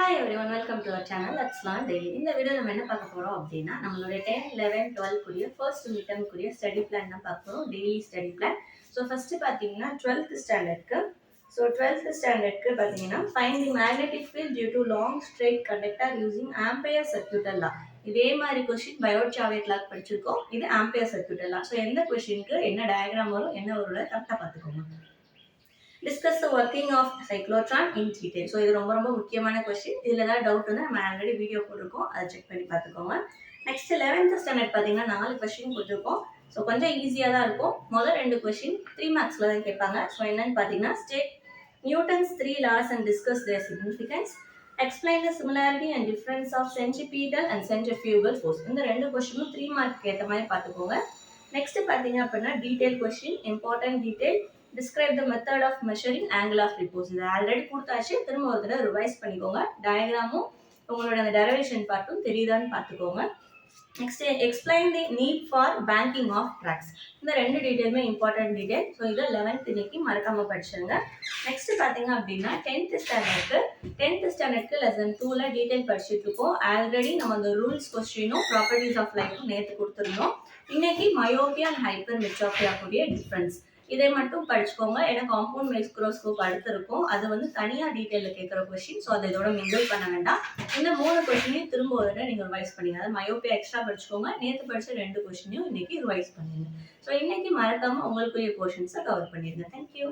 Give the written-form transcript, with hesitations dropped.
Hi everyone, welcome to our channel let's learn daily. இந்த video நம்ம என்ன பார்க்க போறோம் அப்படின்னா, நம்மளுடைய 10, 11, 12 கூடிய ஃபர்ஸ்ட் மிட் டர்ம் கூடிய ஸ்டடி பிளான் தான் பார்க்க போறோம். Daily study plan. So first பார்த்தீங்கன்னா 12th ஸ்டாண்டர்ட்க்கு. ஸோ 12th ஸ்டாண்டர்ட்க்கு பார்த்தீங்கன்னா find the magnetic field due to long straight conductor using Ampere circuital law. இதே மாதிரி கொஸ்டின் பயோட் சாவேட் லா படிச்சிருக்கோம். இது ஆம்பியர் சர்க்யூட்டல் லா. ஸோ எந்த கொஸ்டினுக்கு என்ன டயக்ராம் வரும், என்ன வரும்ல கரெக்டாக பார்த்துக்கோங்க. Discuss the working of cyclotron in detail. So இது ரொம்ப முக்கியமான கொஸ்டின். இதில் ஏதாவது டவுட் வந்து நம்ம ஆல்ரெடி வீடியோ போட்டிருக்கோம், அதை செக் பண்ணி பார்த்துக்கோங்க. நெக்ஸ்ட் 11th ஸ்டாண்டர்ட் பார்த்தீங்கன்னா 4 கொஸ்டின் கொடுத்துருக்கோம். ஸோ கொஞ்சம் ஈஸியாக தான் இருக்கும். முதல் 2 கொஸ்டின் 3 மார்க்ஸில் தான் கேட்பாங்க. ஸோ என்னன்னு பார்த்தீங்கன்னா, state Newton's 3 laws and discuss their significance. Explain the similarity and difference of centripetal and centrifugal force. இந்த 2 கொஸ்டினும் 3 மார்க் ஏற்ற மாதிரி பார்த்துக்கோங்க. நெக்ஸ்ட் பார்த்தீங்க அப்படின்னா detail question, important detail. Describe the method of measuring angle of repose. இது already கொடுத்தாச்சு, திரும்ப ஒரு தடவை ரிவைஸ் பண்ணிக்கோங்க. டயக்ராமும் உங்களோட அந்த டெரிவேஷன் பார்ட்டும் தெரியுதான்னு பார்த்துக்கோங்க. Next explain the need for banking of tracks. இந்த 2 டீடைலுமே இம்பார்ட்டன்ட் டீடைல். ஸோ இதை 11th இன்னைக்கு மறக்காம படிச்சுருங்க. நெக்ஸ்ட் பார்த்தீங்க அப்படின்னா 10th ஸ்டாண்டர்ட்க்கு லெசன் 2ல டீடைல் படிச்சுட்டு இருக்கோம். ஆல்ரெடி நம்ம அந்த ரூல்ஸ் கொஸ்டினும் ப்ராப்பர்ட்டிஸ் ஆஃப் லைட்டும் நேற்று கொடுத்துருந்தோம். இன்னைக்கு மயோபியா அண்ட் ஹைப்பர் மெட்ரோபியா கூடிய டிஃப்ரென்ஸ் இதை மட்டும் படிச்சுக்கோங்க. ஏன்னா காம்பவுண்ட் மைக்ரோஸ்கோப் அடுத்து இருக்கும், அது வந்து தனியாக டீட்டெயிலில் கேட்குற கொஸ்டின். ஸோ அதை இதோட மிங்கிள் பண்ண வேண்டாம். இந்த 3 கொஸ்டினையும் திரும்ப ஒரு நீங்கள் ரிவைஸ் பண்ணிங்க. அதாவது மயோபியா எக்ஸ்ட்ரா படிச்சுக்கோங்க. நேற்று படித்த 2 கொஸ்டினையும் இன்னைக்கு ரிவைஸ் பண்ணுங்க. ஸோ இன்னைக்கு மறக்காமல் உங்களுக்குரிய போர்ஷன்ஸை கவர் பண்ணிடுங்க. தேங்க்யூ.